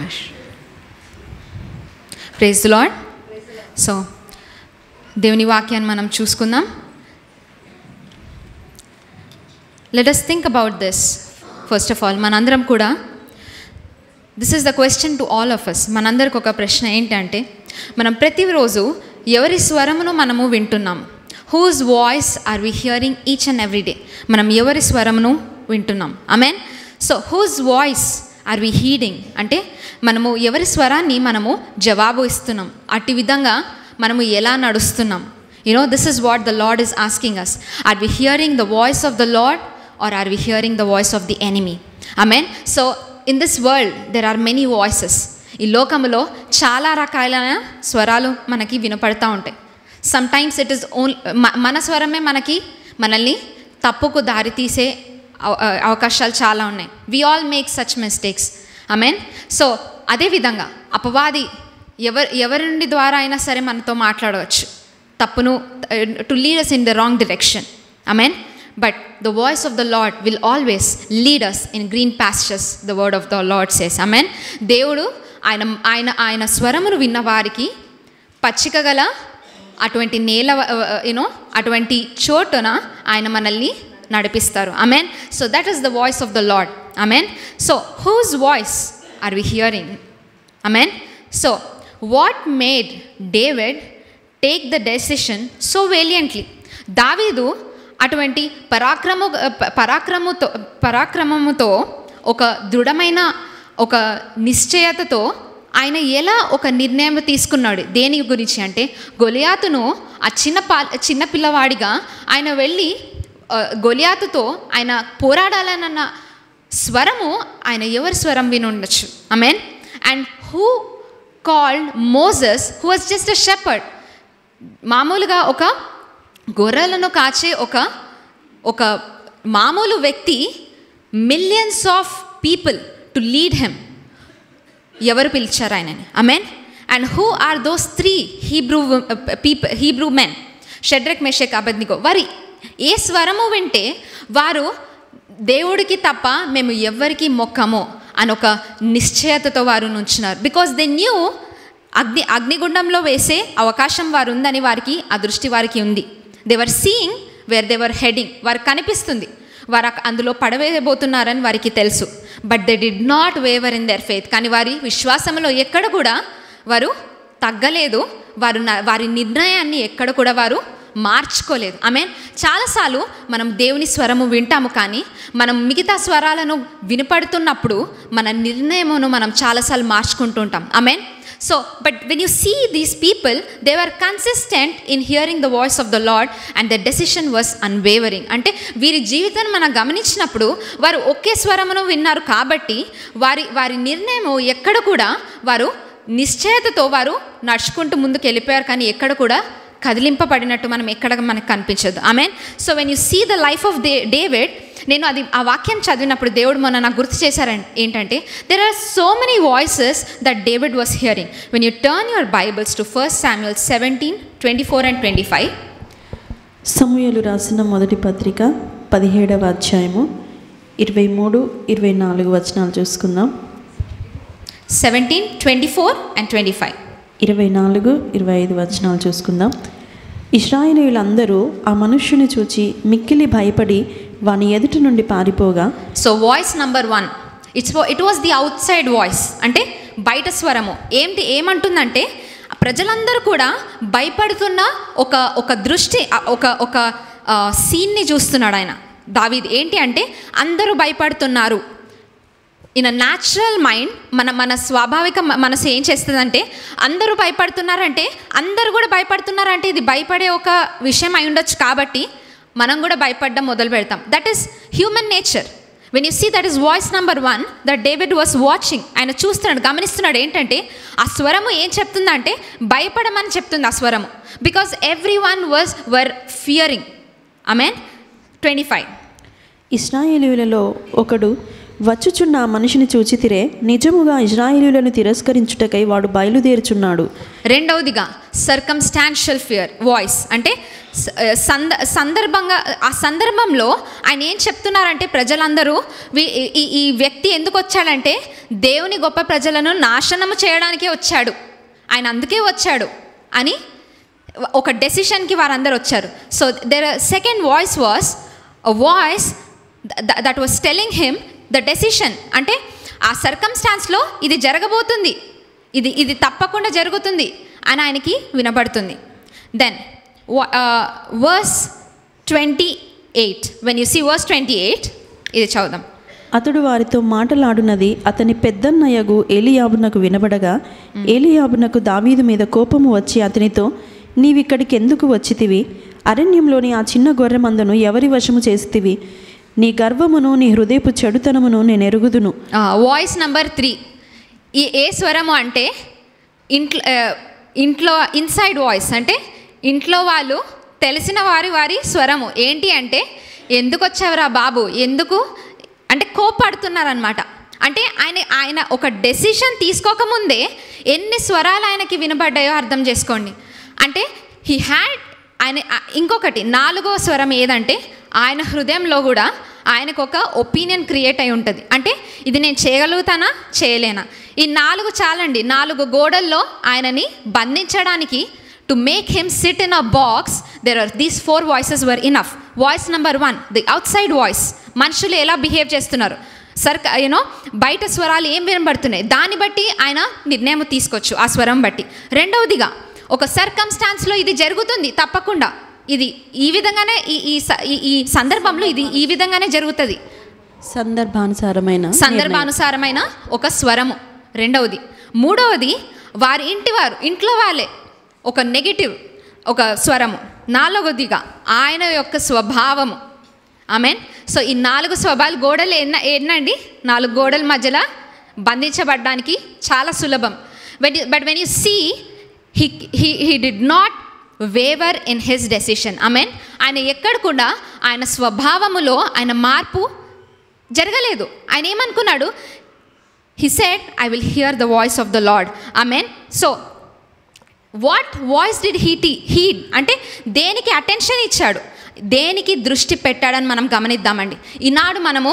gosh. Praise the Lord. So దేవుని వాక్యాన్ని మనం చూసుకుందాం. Let us think about this. First of all, మనందరం కూడా, this is the question to all of us. మనందరికి ఒక ప్రశ్న ఏంటంటే, మనం ప్రతిరోజు ఎవరి స్వరమును మనము వింటున్నాం? Whose voice are we hearing each and every day? మనం ఎవరి స్వరమును వింటున్నాం? Amen. So whose voice are we heeding? అంటే మనము ఎవరి స్వరాన్ని మనము జవాబు ఇస్తున్నాం, అట్టి విధంగా మనము ఎలా నడుస్తున్నాం? This is what the Lord is asking us. Are we hearing the voice of the Lord or are we hearing the voice of the enemy? Amen. So in this world there are many voices. ఈ లోకములో చాలా రకాలైన స్వరాలు మనకి వినపడతా ఉంటాయి. Sometimes it is only మన స్వరమే మనల్ని తప్పుకు దారి తీసే అవకాశాలు చాలా ఉన్నాయి. We all make such mistakes. Amen. So అదేవిధంగా అపవాది ఎవరి నుండి ద్వారా అయినా సరే మనతో మాట్లాడవచ్చు, తప్పును to lead us in the wrong direction. Amen. But the voice of the Lord will always lead us in green pastures, the word of the Lord says. Amen. దేవుడు ఆయన స్వరమును విన్న వారికి పచ్చిక గల అటువంటి నేల అటువంటి చోటున ఆయన మనల్ని నడిపిస్తారు. Amen. So that is the voice of the Lord. Amen. So whose voice are we hearing? Amen. So what made David take the decision so valiantly? దావీదు అటువంటి పరాక్రమముతో ఒక దృఢమైన ఒక నిశ్చయతతో ఆయన ఎలా ఒక నిర్ణయం తీసుకున్నాడు? దేని గురించి అంటే, గొలియాతును ఆ చిన్న పిల్లవాడిగా ఆయన వెళ్ళి గొలియాతుతో ఆయన పోరాడాలన్న స్వరము ఆయన ఎవరి స్వరం విని ఉండొచ్చు? Amen. And who called Moses who was just a shepherd? మామూలుగా ఒక గొర్రెలను కాచే ఒక మామూలు వ్యక్తి millions of people to lead him. ఎవరు పిలిచారు ఆయనని? Amen. And who are those 3 Hebrew men, Shadrach, Meshach, Abednego? వారు ఏ స్వరము వింటే వారు దేవుడికి తప్ప మేము ఎవ్వరికి మొక్కము అని ఒక నిశ్చయతతో వారు నుంచున్నారు. బికాస్ దే న్యూ అగ్నిగుండంలో వేసే అవకాశం వారు ఉందని వారికి ఆ దృష్టి వారికి ఉంది. They were seeing where they were heading. వారికి కనిపిస్తుంది వారు అందులో పడవేయబోతున్నారని వారికి తెలుసు. But they did not waiver in their faith. కానీ వారి విశ్వాసంలో ఎక్కడ కూడా వారు తగ్గలేదు. వారి నిర్ణయాన్ని ఎక్కడ కూడా వారు మార్చుకోలేదు. ఆమేన్. చాలాసార్లు మనం దేవుని స్వరము వింటాము, కానీ మనం మిగతా స్వరాలను వినపడుతున్నప్పుడు మన నిర్ణయమును మనం చాలాసార్లు మార్చుకుంటూ ఉంటాం. ఆమేన్. So, but when you see these people, they were consistent in hearing the voice of the Lord and their decision was unwavering. అంటే వీరి జీవితాన్ని మనం గమనించినప్పుడు వారు ఒకే స్వరమును విన్నారు కాబట్టి వారి నిర్ణయం ఎక్కడ కూడా వారు నిశ్చయతతో వారు నడుచుకుంటూ ముందుకు వెళ్ళిపోయారు, కానీ ఎక్కడ కూడా కదిలింపబడినట్టు మనకు కనిపించదు. Amen. So when you see the life of David, నేను ఆ వాక్యం చదివినప్పుడు దేవుడు మొన్న నాకు గుర్తు చేశారు ఏంటంటే, there are so many voices that David was hearing. When you turn your Bibles to 1 Samuel 17:24 and 25. సమూయేలు రాసిన మొదటి పత్రిక 17వ అధ్యాయము 23-24 వచనాలు చూసుకుందాం. 17:24 and 25. 24-25 వచనాలు చూసుకుందాం. ఇశ్రాయేలీయులందరూ ఆ మనుష్యుని చూచి మిక్కిలి భయపడి వాని ఎదుటి నుండి పారిపోగా. So voice number 1, it was the outside voice, అంటే బయట స్వరము. ఏమంటుందంటే ప్రజలందరూ కూడా భయపడుతున్న ఒక దృష్టి, ఒక సీన్ని చూస్తున్నాడు ఆయన దావీదు. ఏంటి అంటే అందరూ భయపడుతున్నారు. ఇన్ అ న్యాచురల్ మైండ్ మన స్వాభావిక మనసు ఏం చేస్తుందంటే, అందరూ భయపడుతున్నారంటే అందరూ కూడా భయపడుతున్నారంటే ఇది భయపడే ఒక విషయం అయి ఉండొచ్చు, కాబట్టి మనం కూడా భయపడడం మొదలు పెడతాం. That is human nature. When you see that is voice number 1 that David was watching. ఆయన చూస్తున్నాడు, గమనిస్తున్నాడు. ఏంటంటే ఆ స్వరము ఏం చెప్తుందంటే భయపడమని చెప్తుంది ఆ స్వరము. Because everyone were fearing. Amen. 25. ఇశ్రాయేలీయులలో ఒకడు వచ్చుచున్న ఆ మనిషిని చూచితిరే, నిజముగా ఇశ్రాయేలీయులను తిరస్కరించుటకై వాడు బయలుదేరుచున్నాడు. రెండవదిగా సర్కమ్స్టాన్షియల్ ఫియర్ వాయిస్ అంటే సందర్భంగా ఆ సందర్భంలో ఆయన ఏం చెప్తున్నారంటే ప్రజలందరూ ఈ వ్యక్తి ఎందుకు వచ్చాడంటే దేవుని గొప్ప ప్రజలను నాశనము చేయడానికే వచ్చాడు, ఆయన అందుకే వచ్చాడు అని ఒక డెసిషన్కి వారందరూ వచ్చారు. So their second voice was a voice that was telling him the decision, అంటే ఆ సర్కమ్స్టాన్స్లో ఇది జరగబోతుంది, ఇది తప్పకుండా జరుగుతుంది అని ఆయనకి వినబడుతుంది. Then verse 28, when you see verse 28, ఇది చదువుదాం. అతడు వారితో మాటలాడునది అతని పెద్దన్నయ్యగు ఏలీయాబునకు వినబడగా ఏలీయాబునకు దావీదు మీద కోపము వచ్చి అతనితో, నీవిక్కడికి ఎందుకు వచ్చితివి? అరణ్యంలోని ఆ చిన్న గొర్రె మందను ఎవరి వశము చేసితివి? నీ గర్వమును నీ హృదయపు చెడుతనమును నేను ఎరుగుదును. Voice number 3. ఈ ఏ స్వరము అంటే ఇంట్లో ఇన్సైడ్ వాయిస్, అంటే ఇంట్లో వాళ్ళు తెలిసిన వారి స్వరము ఏంటి అంటే, ఎందుకు వచ్చావురా బాబు, ఎందుకు అంటే కోపడుతున్నారనమాట. అంటే ఆయన ఒక డెసిషన్ తీసుకోకముందే ఎన్ని స్వరాలు ఆయనకి వినబడ్డాయో అర్థం చేసుకోండి. అంటే ఆయన ఇంకొకటి 4వ స్వరం ఏదంటే ఆయన హృదయంలో కూడా ఆయనకు ఒక ఒపీనియన్ క్రియేట్ అయి ఉంటుంది. అంటే ఇది నేను చేయగలుగుతానా చేయలేనా, ఈ 4 చాలండి. 4 గోడల్లో ఆయనని బంధించడానికి to make him sit in a box, these 4 voices were enough. Voice number 1, the outside voice, మనుషులు ఎలా బిహేవ్ చేస్తున్నారు, బయట స్వరాలు ఏం వినబడుతున్నాయి, దాన్ని బట్టి ఆయన నిర్ణయం తీసుకోవచ్చు ఆ స్వరం బట్టి. రెండవదిగా ఒక సర్కమ్స్టాన్స్లో ఇది జరుగుతుంది తప్పకుండా, ఇది ఈ విధంగానే ఈ సందర్భంలో ఇది ఈ విధంగానే జరుగుతుంది, సందర్భానుసారమైన ఒక స్వరము రెండవది. మూడవది ఇంట్లో వాళ్ళే ఒక నెగిటివ్ ఒక స్వరము. 4వదిగా ఆయన యొక్క స్వభావము. ఆమెన్. సో ఈ 4 స్వభావాలు గోడలు ఎన్నండి, 4 గోడల మధ్యలో బంధించబడడానికి చాలా సులభం. But when you see he did not waver in his decision. Amen. ఆయన ఎక్కడ కూడా ఆయన స్వభావములో ఆయన మార్పు జరగలేదు. ఆయన ఏమనుకున్నాడు, he said I will hear the voice of the Lord. Amen. So what voice did heed అంటే దేనికి అటెన్షన్ ఇచ్చాడు, దేనికి దృష్టి పెట్టాడని మనం గమనిద్దామండి. ఈనాడు మనము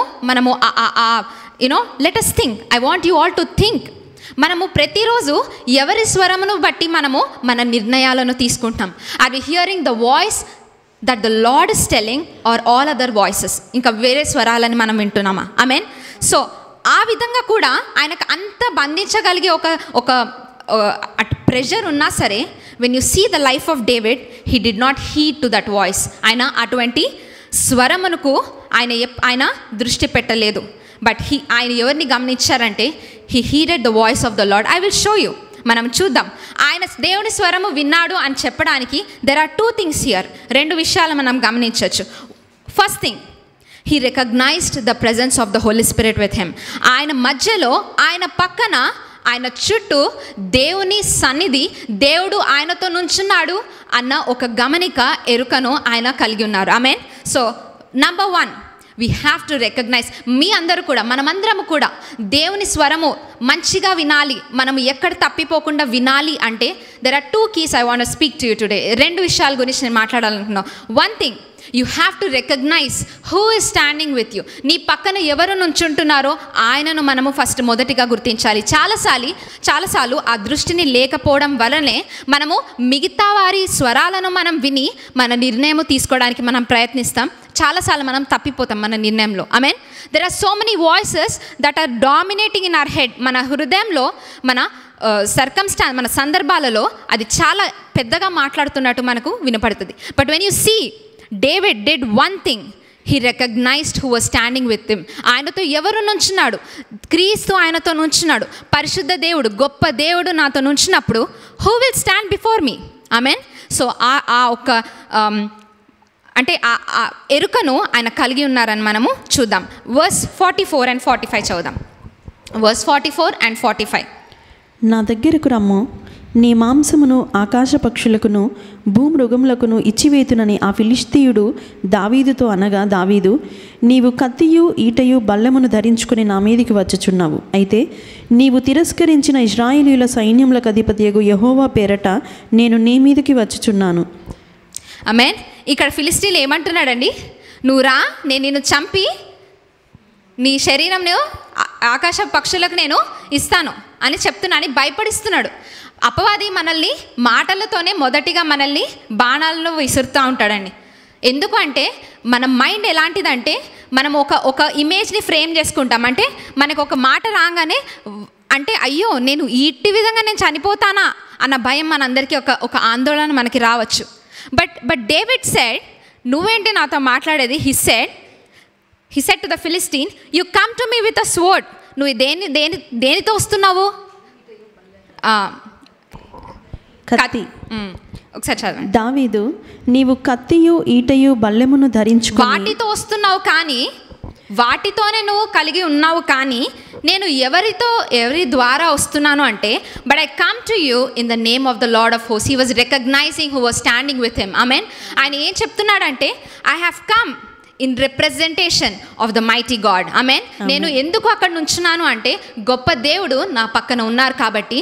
let us think, I want you all to think. మనము ప్రతిరోజు ఎవరి స్వరమును బట్టి మనము మన నిర్ణయాలను తీసుకుంటాం. Are we hearing the voice that the Lord is telling or all other voices, ఇంకా వేరే స్వరాలని మనం వింటున్నామా? ఆమెన్. సో ఆ విధంగా కూడా ఆయనకు అంత బంధించగలిగే ఒక ప్రెషర్ ఉన్నా సరే, when you see the life of David, he did not heed to that voice. ఆయన అటువంటి స్వరమునకు ఆయన దృష్టి పెట్టలేదు. బట్ ఆయన ఎవరిని గమనించారంటే, he heeded the voice of the Lord. I will show you. మనం చూద్దాం. ఆయన దేవుని స్వరము విన్నాడు అని చెప్పడానికి దెర్ ఆర్ 2 థింగ్స్ హియర్. 2 విషయాలు మనం గమనించవచ్చు. First thing, he recognized the presence of the Holy Spirit with him. ఆయన మధ్యలో, ఆయన పక్కన, ఆయన చుట్టూ దేవుని సన్నిధి, దేవుడు ఆయనతో నుంచున్నాడు అన్న ఒక గమనిక, ఎరుకను ఆయన కలిగి ఉన్నారు. Amen. So number 1, we have to recognise. మీ అందరూ కూడా, మనమందరము కూడా దేవుని స్వరము మంచిగా వినాలి, మనము ఎక్కడ తప్పిపోకుండా వినాలి అంటే there are 2 keys I want to speak to you today. 2 విషయాల గురించి నేను మాట్లాడాలనుకున్నాను. 1 thing, you have to recognize who is standing with you. నీ పక్కన ఎవరు నుంచుంటున్నారో ఆయనను మనము ఫస్ట్ మొదటిగా గుర్తించాలి. చాలాసార్లు ఆ దృష్టిని లేకపోవడం వలనే మనము మిగతా వారి స్వరాలను మనం విని మన నిర్ణయం తీసుకోవడానికి మనం ప్రయత్నిస్తాం. చాలాసార్లు మనం తప్పిపోతాం మన నిర్ణయంలో. Amen. There are so many voices that are dominating in our head. మన హృదయంలో మన మన సందర్భాలలో అది చాలా పెద్దగా మాట్లాడుతున్నట్టు మనకు వినపడుతుంది. But when you see, David did one thing. He recognized who was standing with him. ఆయనతో ఎవరు నుంచున్నాడు? క్రీస్తు ఆయనతో నుంచున్నాడు. పరిశుద్ధ దేవుడు, గొప్ప దేవుడు నాతో నుంచినప్పుడు who will stand before me? Amen. So ఆ ఒక అంటే ఆ ఎరుకను ఆయన కలిగి ఉన్నారని మనము చూద్దాం. వర్స్ 44 and 45 చదువుదాం. Verse 44 and 45. నా దగ్గరకు రమ్ము, నీ మాంసమును ఆకాశ పక్షులకును భూమృగములకును ఇచ్చివేతునని ఆ ఫిలిష్తీయుడు దావీదుతో అనగా, దావీదు, నీవు కత్తియు ఈటయు బల్లెమును ధరించుకుని నా మీదికి వచ్చుచున్నావు. అయితే నీవు తిరస్కరించిన ఇశ్రాయేలీయుల సైన్యములకు అధిపతియగు యెహోవా పేరట నేను నీ మీదికి వచ్చుచున్నాను. ఆమేన్. ఇక్కడ ఫిలిష్తీయులు ఏమంటున్నాడండి? నువ్వు రా, నేను నిన్ను చంపి నీ శరీరంను ఆకాశ పక్షులకు నేను ఇస్తాను అని చెప్తున్నాను, భయపడిస్తున్నాడు. అపవాది మనల్ని మాటలతోనే మొదటిగా మనల్ని బాణాలను విసురుతూ ఉంటాడండి. ఎందుకు అంటే మన మైండ్ ఎలాంటిదంటే మనం ఒక ఇమేజ్ని ఫ్రేమ్ చేసుకుంటాం. అంటే మనకు ఒక మాట రాగానే అంటే అయ్యో నేను ఇట్టి విధంగా నేను చనిపోతానా అన్న భయం మనందరికీ ఒక ఆందోళన మనకి రావచ్చు. బట్ డేవిడ్ సెడ్, నువ్వేంటి నాతో మాట్లాడేది? He said to the Philistine, you come to me with a sword. నువ్వు దేనితో వస్తున్నావు? కత్తి. ఒకసారి చదవండి. దావీదు, నీవు కత్తియు ఈటయు బల్లెమును ధరించుకొని వాటితో వస్తున్నావు, కానీ వాటితోనే నువ్వు కలిగి ఉన్నావు, కానీ నేను ఎవరి ద్వారా వస్తున్నాను అంటే, but I come to you in the name of the Lord of host. He was recognising who was standing with him. Amen. ఆయన ఏం చెప్తున్నాడంటే, I have come in representation of the mighty God. Amen. నేను ఎందుకు అక్కడ నుంచున్నాను అంటే, గొప్ప దేవుడు నా పక్కన ఉన్నారు కాబట్టి,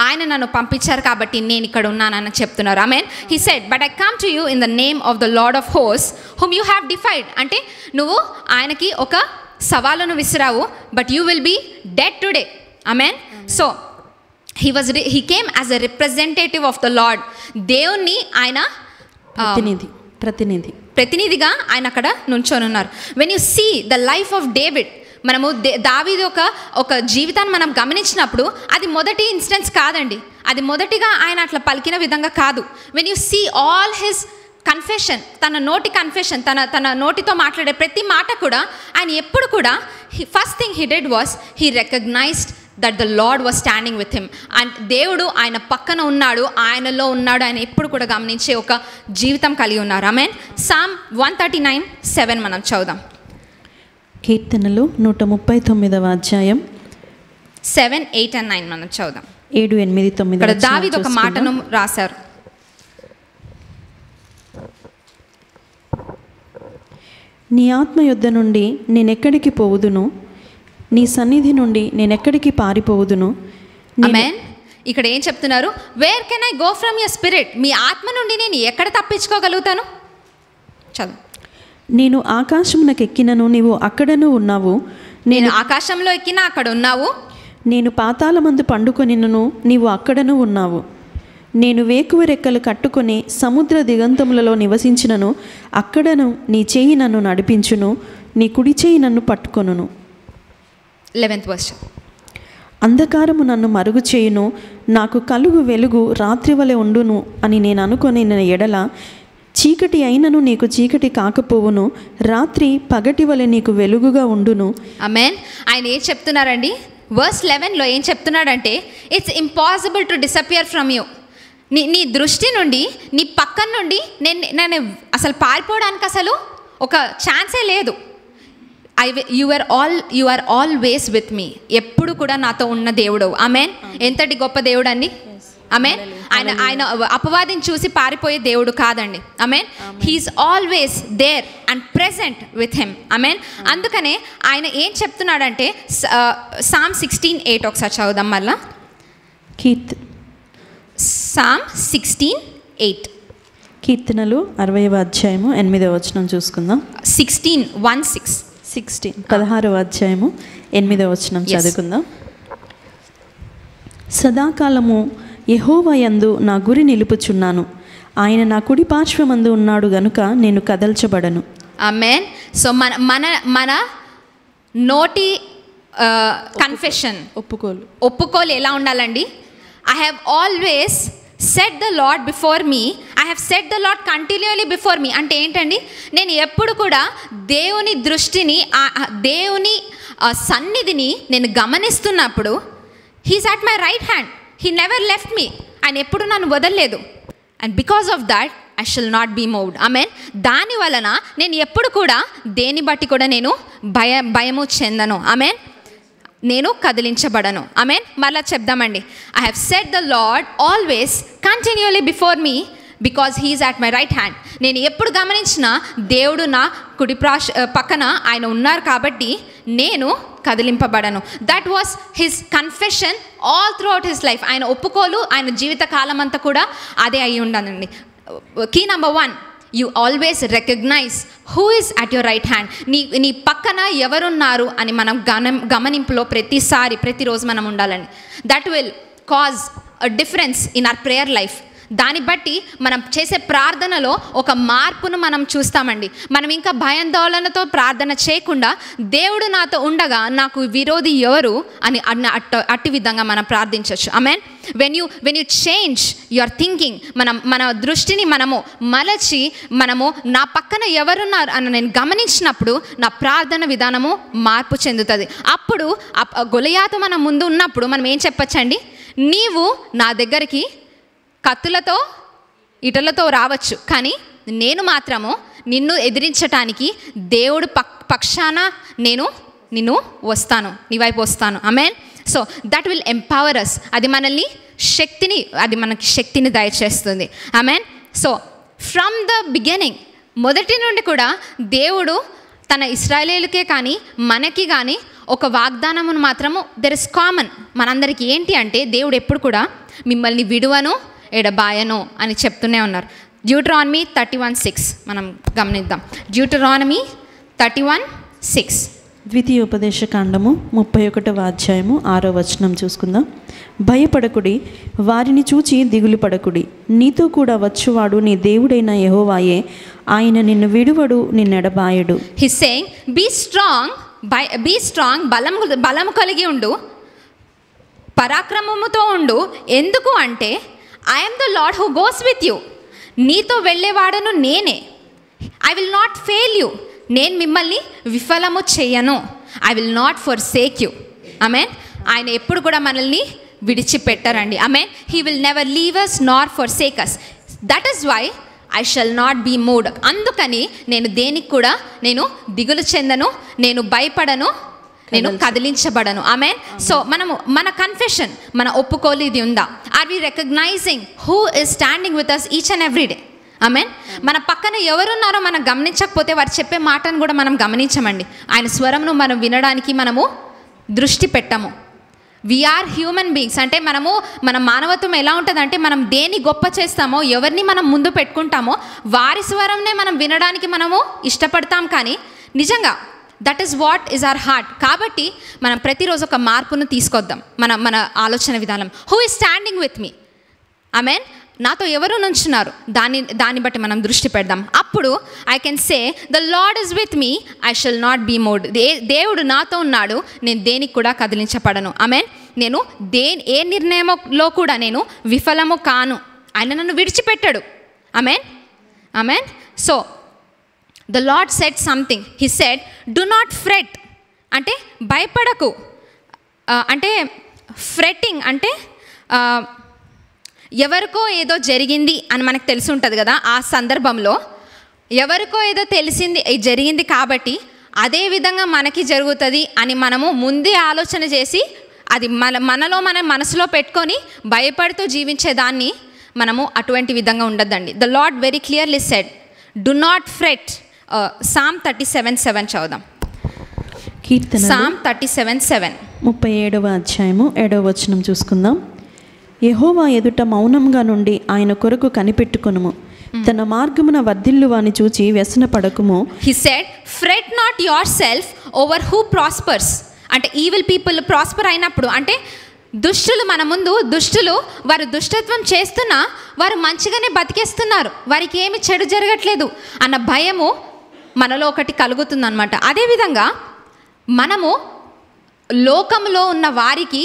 ఆయన నన్ను పంపించారు కాబట్టి నేను ఇక్కడ ఉన్నానని చెప్తున్నారు. Amen. He said, but I come to you in the name of the Lord of host whom you have defied. అంటే నువ్వు ఆయనకి ఒక సవాలును విసిరావు, but you will be dead today. Amen. So he came as a representative of the Lord. దేవుణ్ణి ఆయన ప్రతినిధిగా ఆయన అక్కడ నుంచొని ఉన్నారు. When you see the life of David, మనము దావీదు ఒక జీవితాన్ని మనం గమనించినప్పుడు అది మొదటి ఇన్స్టెన్స్ కాదండి. అది మొదటిగా ఆయన అట్లా పలికిన విధంగా కాదు. When you see all his confession, తన నోటితో మాట్లాడే ప్రతి మాట కూడా ఆయన ఎప్పుడు కూడా first thing he did was he recognised that the Lord was standing with him. And దేవుడు ఆయన పక్కన ఉన్నాడు, ఆయనలో ఉన్నాడు, ఆయన ఎప్పుడు కూడా గమనించే ఒక జీవితం కలిగి ఉన్నారు. ఆమెన్. సామ్ 139:7 మనం చదువుదాం. కీర్తనలు 139వ అధ్యాయం 7, 8 and 9 మనం చదువుదాం. 7, 8, 9. ఇక్కడ దావీదు ఒక మాటను రాశారు. నీ ఆత్మ యొద్ద నుండి నేనెక్కడికి పోవుదును, నీ సన్నిధి నుండి నేనెక్కడికి పారిపోవుదును. ఆమేన్. ఇక్కడ ఏం చెప్తున్నారు? Where can I go from your spirit. మీ ఆత్మ నుండి నేను ఎక్కడ తప్పించుకోగలుగుతాను? చదువు. నేను ఆకాశమునకు ఎక్కినను నీవు అక్కడను ఉన్నావు. నేను ఆకాశంలో ఎక్కినా అక్కడ ఉన్నావు. నేను పాతాళమందు పండుకొనినను నీవు అక్కడను ఉన్నావు. నేను వేకువ రెక్కలు కట్టుకొని సముద్ర దిగంతములలో నివసించినను అక్కడను నీ చేయి నన్ను నడిపించును, నీ కుడి చేయి నన్ను పట్టుకొనును. 11th verse. అంధకారము నన్ను మరుగు చేయును, నాకు కలుగు వెలుగు రాత్రి వలె ఉండును అని నేను అనుకొని ఎడల చీకటి అయినను నీకు చీకటి కాకపోవును, రాత్రి పగటి వలె నీకు వెలుగుగా ఉండును. ఆమేన్. ఆయన ఏం చెప్తున్నారండి? వర్స్ 11లో ఏం చెప్తున్నాడంటే, it's impossible to disappear from you. నీ దృష్టి నుండి, నీ పక్కన నుండి నేను అసలు పారిపోవడానికి అసలు ఒక ఛాన్సే లేదు. You are always with me. ఎప్పుడు కూడా నాతో ఉన్న దేవుడు. ఆమేన్. ఎంతటి గొప్ప దేవుడు అండి. ఆమేన్. ఆయన అపవాదిని చూసి పారిపోయే దేవుడు కాదండి. Amen. He's always there and present with him. Amen. అందుకనే ఆయన ఏం చెప్తున్నాడంటే, సామ్ 16:8 ఒకసారి చదువుదాం మళ్ళా. సామ్ 16:8. కీర్తనలు 60వ అధ్యాయము 8వ వచనం చూసుకుందాం. 16వ అధ్యాయము 8వ వచనం చదువుకుందాం. సదాకాలము యెహోవా యందు నా గురి నిలుపుచున్నాను, ఆయన నా కుడి పార్శ్వమందు ఉన్నాడు గనుక నేను కదల్చబడను. ఆమేన్. సో మన నోటి కన్ఫెషన్, ఒప్పుకోలు ఎలా ఉండాలండి? I have always set the Lord before me. I have set the Lord continually before me. అంటే ఏంటండి? నేను ఎప్పుడు కూడా దేవుని దృష్టిని, దేవుని సన్నిధిని నేను గమనిస్తున్నప్పుడు, he's at my right hand, he never left me. ఆయన ఎప్పుడు నన్ను వదలలేదు. And because of that I shall not be moved. Amen. దాని వలన నేను ఎప్పుడు కూడా దేని బట్టి కూడా నేను భయము చెందను. ఆమెన్. నేను కదిలించబడను. ఆమేన్. మళ్ళా చెప్దామండి. I have set the Lord always continuously before me because he's at my right hand. నేను ఎప్పుడు గమనించినా దేవుడు నా కుడి పక్కన ఆయన ఉన్నారు కాబట్టి నేను కదిలింపబడను. That was his confession all throughout his life. ఆయన ఒప్పుకోలు ఆయన జీవిత కాలం అంతా కూడా అదే అయి ఉండాలండి. Key number 1, you always recognise who is at your right hand. నీ పక్కన ఎవరున్నారు అని మనం గమనింపులో ప్రతిరోజు మనం ఉండాలండి. That will cause a difference in our prayer life. దాన్ని బట్టి మనం చేసే ప్రార్థనలో ఒక మార్పును మనం చూస్తామండి. మనం ఇంకా భయాందోళనతో ప్రార్థన చేయకుండా దేవుడు నాతో ఉండగా నాకు విరోధి ఎవరు అని అట్టి విధంగా మనం ప్రార్థించవచ్చు. Amen. When you change your thinking, మన దృష్టిని మనము మలచి మనము నా పక్కన ఎవరున్నారు అని నేను గమనించినప్పుడు నా ప్రార్థన విధానము మార్పు చెందుతుంది. అప్పుడు గొలియాతు మన ముందు ఉన్నప్పుడు మనం ఏం చెప్పచ్చండి, నీవు నా దగ్గరికి కత్తులతో ఇటలతో రావచ్చు, కానీ నేను మాత్రము నిన్ను ఎదిరించటానికి దేవుడు పక్షాన నిన్ను వస్తాను, నీ వైపు వస్తాను. ఆమేన్. సో దట్ విల్ ఎంపవర్ అస్. అది మనకి శక్తిని దయచేస్తుంది. ఆమేన్. సో ఫ్రమ్ ద బిగినింగ్, మొదటి నుండి కూడా దేవుడు తన ఇశ్రాయేలీయులకే కానీ మనకి కానీ ఒక వాగ్దానమును మాత్రము దెర్ ఇస్ కామన్ మనందరికీ. ఏంటి అంటే దేవుడు ఎప్పుడు కూడా మిమ్మల్ని విడువను ఎడబాయను అని చెప్తూనే ఉన్నారు. డ్యూటరానమీ 31:6 మనం గమనిద్దాం. డ్యూటరానమీ 31:6. ద్వితీయోపదేశకాండము 31వ అధ్యాయము 6వ వచనం చూసుకుందాం. భయపడకుడి, వారిని చూచి దిగులు పడకుడి, నీతో కూడా వచ్చువాడు నీ దేవుడైన యెహోవాయే, ఆయన నిన్ను విడువడు, నిన్నెడబాయడు. హి సేయింగ్ బీ స్ట్రాంగ్, బలము కలిగి ఉండు, పరాక్రమముతో ఉండు. ఎందుకు అంటే I am the Lord who goes with you. నీతో వెళ్ళేవాడను నేనే. I will not fail you. నేను మిమ్మల్ని విఫలము చేయను. I will not forsake you. Amen. ఆయన ఎప్పుడు కూడా మనల్ని విడిచిపెట్టరండి. Amen. He will never leave us nor forsake us. That is why I shall not be moved. అందుకని నేను దేనికి కూడా నేను దిగులు చెందను, నేను భయపడను, నేను కదిలించబడను. ఆమేన్. సో మన కన్ఫెషన్, మన ఒప్పుకోలు ఇది ఉందా? Are we recognising who is standing with us each and every day? Amen. మన పక్కన ఎవరున్నారో మనం గమనించకపోతే వారు చెప్పే మాటను కూడా మనం గమనించమండి. ఆయన స్వరంను మనం వినడానికి మనము దృష్టి పెట్టము. We are human beings. అంటే మన మానవత్వం ఎలా ఉంటుందంటే మనం దేన్ని గొప్ప చేస్తామో, ఎవరిని మనం ముందు పెట్టుకుంటామో వారి స్వరంనే మనం వినడానికి మనము ఇష్టపడతాం. కానీ నిజంగా that is what is our heart. కాబట్టి మనం ప్రతిరోజు ఒక మార్పును తీసుకొద్దాం మన ఆలోచన విధానం. Who is standing with me? Amen. నాతో ఎవరు నుంచున్నారు దాన్ని బట్టి మనం దృష్టి పెడదాం. అప్పుడు I can say the Lord is with me, I shall not be moved. దేవుడు నాతో ఉన్నాడు, నేను దేనికి కూడా కదిలించబడను. ఆమేన్. నేను ఏ నిర్ణయంలో కూడా నేను విఫలము కాను. ఆయన నన్ను విడిచిపెట్టాడు. Amen. Amen. So the Lord said something. He said, do not fret. అంటే భయపడకు. అంటే ఫ్రెట్టింగ్ అంటే ఎవరికో ఏదో జరిగింది అని మనకు తెలిసి ఉంటుంది కదా. ఆ సందర్భంలో ఎవరికో ఏదో జరిగింది కాబట్టి అదే విధంగా మనకి జరుగుతుంది అని మనము ముందే ఆలోచన చేసి అది మన మనసులో పెట్టుకొని భయపడుతూ జీవించేదాన్ని మనము అటువంటి విధంగా ఉండద్దండి. The Lord very clearly said, do not fret. Psalm 37:7 చదువుదాం. కీర్తన Psalm 37:7 37వ అధ్యాయము 7వ వచనం చూసుకుందాం. యెహోవా ఎదుట మౌనంగా నుండి ఆయన కొరకు కనిపెట్టుకొనుము, తన మార్గమున వర్ధిల్లువాని చూచి వ్యసనపడకుము. He said, fret not yourself over who prospers. అంటే ఈవిల్ పీపుల్ ప్రాస్పర్ అయినప్పుడు, అంటే దుష్టులు మన ముందు వారు దుష్టత్వం చేస్తున్నా వారు మంచిగానే బతికేస్తున్నారు, వారికి ఏమి చెడు జరగట్లేదు అన్న భయము మనలో ఒకటి కలుగుతుందన్నమాట. అదేవిధంగా మనము లోకంలో ఉన్న వారికి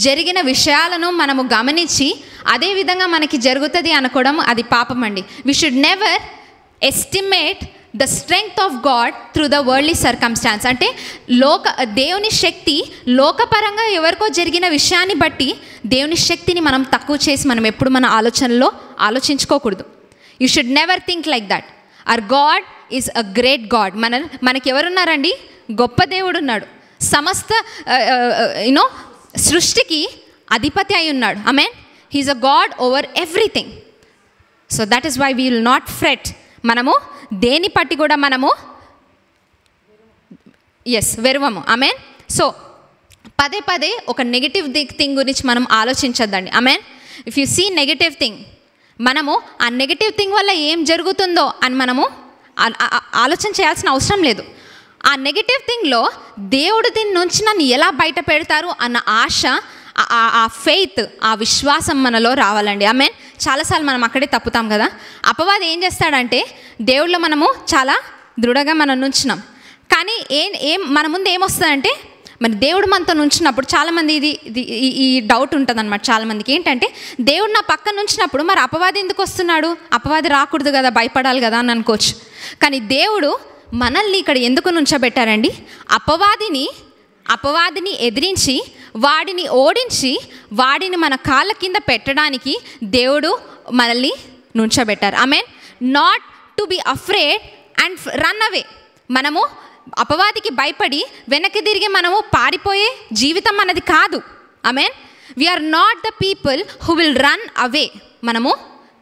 జరిగిన విషయాలను మనము గమనించి అదేవిధంగా మనకి జరుగుతుంది అనుకోవడం అది పాపం అండి. We should never estimate the strength of God through the worldly circumstances. అంటే దేవుని శక్తి లోకపరంగా ఎవరికో జరిగిన విషయాన్ని బట్టి దేవుని శక్తిని మనం తక్కువ చేసి మనం ఎప్పుడు మన ఆలోచనలో ఆలోచించుకోకూడదు. You should never think like that. Our God is a great God. మనకి ఎవరున్నారండి? గొప్ప దేవుడు ఉన్నాడు. సమస్త సృష్టికి అధిపతి అయి ఉన్నాడు. Amen. He is a God over everything. So that is why we will not fret. మనము దేని పట్టి కూడా మనము వెరవము. ఆమెన్. సో పదే పదే ఒక నెగిటివ్ థింగ్ గురించి మనం ఆలోచించద్దండి. Amen. If you see negative thing, మనము ఆ నెగిటివ్ థింగ్ వల్ల ఏం జరుగుతుందో అని మనము ఆలోచన చేయాల్సిన అవసరం లేదు. ఆ నెగిటివ్ థింగ్లో దేవుడు దీని నుంచి నన్ను ఎలా బయట పెడతారు అన్న ఆశ, ఆ ఫెయిత్, ఆ విశ్వాసం మనలో రావాలండి. ఆమెన్. చాలాసార్లు మనం అక్కడే తప్పుతాం కదా. అపవాది ఏం చేస్తాడంటే, దేవుళ్ళో మనము చాలా దృఢంగా మనం నుంచున్నాం, కానీ మన ముందు ఏమొస్తుందంటే, మరి దేవుడు మనతో నుంచినప్పుడు చాలామంది ఈ డౌట్ ఉంటుంది అనమాట చాలామందికి. ఏంటంటే, దేవుడు నా పక్కన నుంచినప్పుడు మరి అపవాది ఎందుకు వస్తున్నాడు, అపవాది రాకూడదు కదా, భయపడాలి కదా అని అనుకోవచ్చు. కానీ దేవుడు మనల్ని ఇక్కడ ఎందుకు నుంచోబెట్టారండి? అపవాదిని ఎదిరించి, వాడిని ఓడించి, వాడిని మన కాళ్ళ కింద పెట్టడానికి దేవుడు మనల్ని నుంచోబెట్టారు. Amen. Not to be afraid and run away. మనము అపవాదికి భయపడి వెనక్కి తిరిగి మనము పారిపోయే జీవితం అన్నది కాదు. Amen. We are not the people who will run away. మనము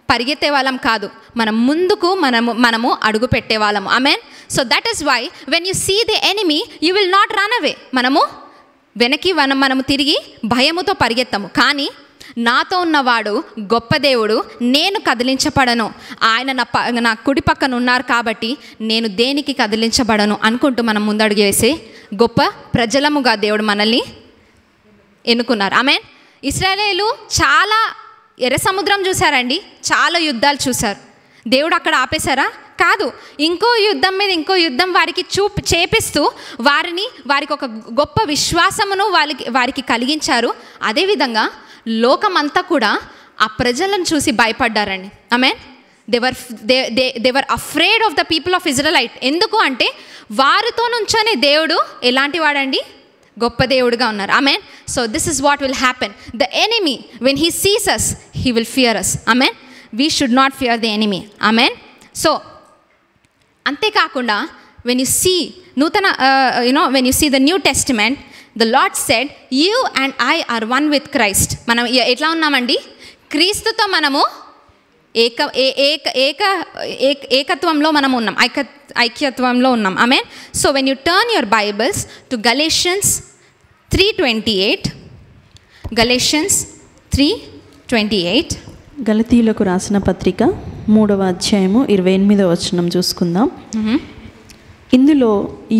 పరిగెత్తే వాళ్ళం కాదు, మనం ముందుకు మనము అడుగు పెట్టే వాళ్ళము. Amen. So that is why when you see the enemy you will not run away. వెనక్కి మనము తిరిగి భయముతో పరిగెత్తము. కానీ నాతో ఉన్నవాడు గొప్ప దేవుడు, నేను కదిలించబడను, ఆయన నా కుడి పక్కన ఉన్నారు కాబట్టి నేను దేనికి కదిలించబడను అనుకుంటూ మనం ముందడుగు వేసే గొప్ప ప్రజలముగా దేవుడు మనల్ని ఎన్నుకున్నారు. ఆమెన్. ఇశ్రాయేలీయులు చాలా ఎర్ర సముద్రం చూశారండి, చాలా యుద్ధాలు చూశారు. దేవుడు అక్కడ ఆపేశారా? కాదు. ఇంకో యుద్ధం మీద ఇంకో యుద్ధం వారికి చేపిస్తూ వారికి ఒక గొప్ప విశ్వాసమును వారికి కలిగించారు. అదేవిధంగా లోకమంతా కూడా ఆ ప్రజలను చూసి భయపడ్డారండి. Amen. They were afraid of the people of Israelite. ఎందుకు అంటే వారితో నుంచోనే దేవుడు ఎలాంటి వాడండి? గొప్ప దేవుడుగా ఉన్నారు. Amen. So this is what will happen. The enemy when he sees us he will fear us. Amen. We should not fear the enemy. Amen. So అంతేకాకుండా when you see when you see the new testament, the Lord said, you and I are one with Christ. మనం ఎట్లా ఉన్నామండి? క్రీస్తుతో మనము ఏకత్వంలో మనం ఉన్నాం, ఐక్యత్వంలో ఉన్నాం. Amen. So when you turn your Bibles to Galatians 3:28, Galatians 3:28. గలతీయులకు రాసిన పత్రిక 3వ అధ్యాయము 28వ వచనం చూసుకుందాం. ఇందులో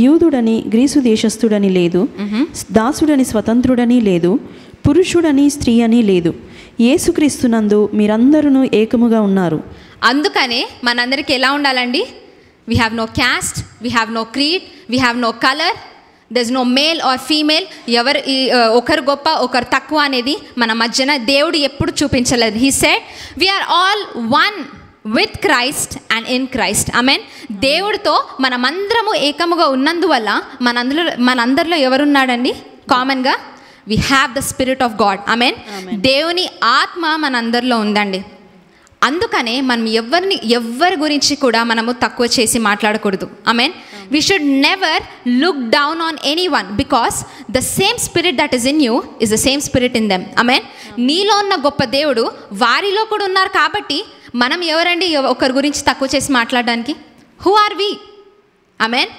యూదుడని గ్రీసు దేశస్థుడని లేదు, దాసుడని స్వతంత్రుడని లేదు, పురుషుడని స్త్రీ అని లేదు, యేసుక్రీస్తునందు మీరందరూ ఏకముగా ఉన్నారు. అందుకనే మనందరికీ ఎలా ఉండాలండి? We have no caste, we have no creed, we have no colour, there is no male or female. ఒకరు గొప్ప ఒకరు తక్కువ అనేది మన మధ్యన దేవుడు ఎప్పుడు చూపించలేదు. He said we are all one with Christ and in Christ. Amen. దేవుడితో మనమందరము ఏకముగా ఉన్నందువల్ల మనందరిలో ఎవరున్నాడండి? కామన్గా we have the spirit of God. Amen. దేవుని ఆత్మ మనందరిలో ఉందండి. అందుకనే మనం ఎవరి గురించి కూడా మనము తక్కువ చేసి మాట్లాడకూడదు. Amen. We should never look down on any one because the same spirit that is in you is the same spirit in them. Amen. నీలో ఉన్న గొప్ప దేవుడు వారిలో కూడా ఉన్నారు కాబట్టి మనం ఎవరండి ఒకరి గురించి తక్కువ చేసి మాట్లాడడానికి? Who are we? ఆమెన్.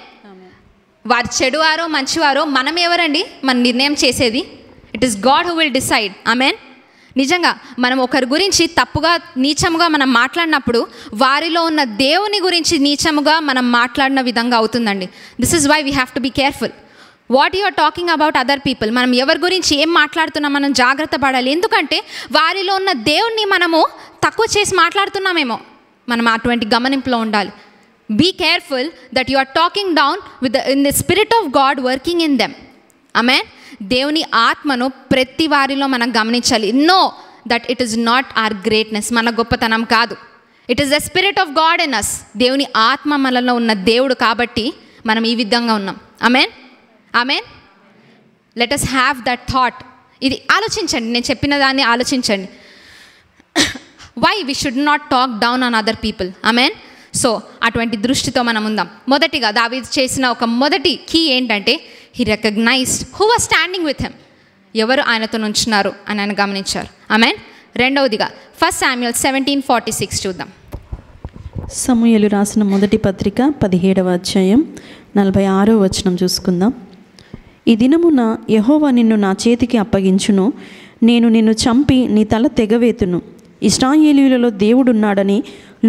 వారు చెడువారో మంచివారో మనం ఎవరండి మన నిర్ణయం చేసేది? It is God who will decide. Amen. నిజంగా మనం ఒకరి గురించి తప్పుగా నీచముగా మనం మాట్లాడినప్పుడు వారిలో ఉన్న దేవుని గురించి నీచముగా మనం మాట్లాడిన విధంగా అవుతుందండి. This is why we have to be careful what you are talking about other people. మనం ఎవరి గురించి ఏం మాట్లాడుతున్నాం మనం జాగ్రత్త పడాలి. ఎందుకంటే వారిలో ఉన్న దేవుణ్ణి మనము తక్కువ చేసి మాట్లాడుతున్నామేమో. మనం అటువంటి గమనింపులో ఉండాలి. Be careful that you are talking down with in the spirit of God working in them. Amen. దేవుని ఆత్మను ప్రతి వారిలో మనం గమనించాలి. Know that it is not our greatness, మన గొప్పతనం కాదు. It is the spirit of God in us. దేవుని ఆత్మ మనలో ఉన్న దేవుడు కాబట్టి మనం ఈ విధంగా ఉన్నాం. Amen. Amen. Let us have that thought. ఇది ఆలోచించండి, నేను చెప్పిన దాన్ని ఆలోచించండి. Why we should not talk down on other people. Amen. So అటువంటి దృష్టితో మనం ఉందాం. మొదటిగా దావీదు చేసిన ఒక మొదటి కీ ఏంటంటే he recognised who was standing with him, ఎవరు ఆయనతో నుంచున్నారు అని ఆయన గమనించారు. ఆమేన్. రెండవదిగా 1 Samuel 17:46 చూద్దాం. సమూయేలు రాసిన మొదటి పత్రిక 17వ అధ్యాయం 46వ వచనం చూసుకుందాం. ఈ దినమున యెహోవా నిన్ను నా చేతికి అప్పగించును, నేను నిన్ను చంపి నీ తల తెగవేతును. ఇశ్రాయేలీయులలో దేవుడున్నాడని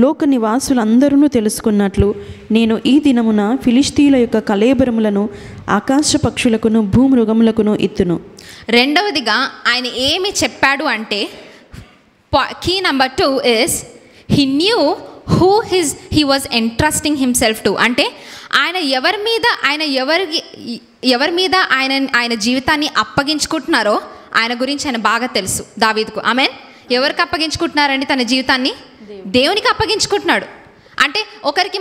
లోక నివాసులందరూ తెలుసుకున్నట్లు నేను ఈ దినమున ఫిలిష్తీయుల యొక్క కళేబరములను ఆకాశ పక్షులకును భూమృగములకును ఇత్తును. రెండవదిగా ఆయన ఏమి చెప్పాడు అంటే, key number 2 is he knew who he was entrusting himself to. అంటే ఆయన ఎవరి మీద ఆయన జీవితాన్ని అప్పగించుకుంటున్నారో ఆయన గురించి ఆయన బాగా తెలుసు దావీదుకు. ఆమేన్. ఎవరికి అప్పగించుకుంటున్నారండి తన జీవితాన్ని? దేవునికి అప్పగించుకుంటున్నాడు. అంటే ఒకరికి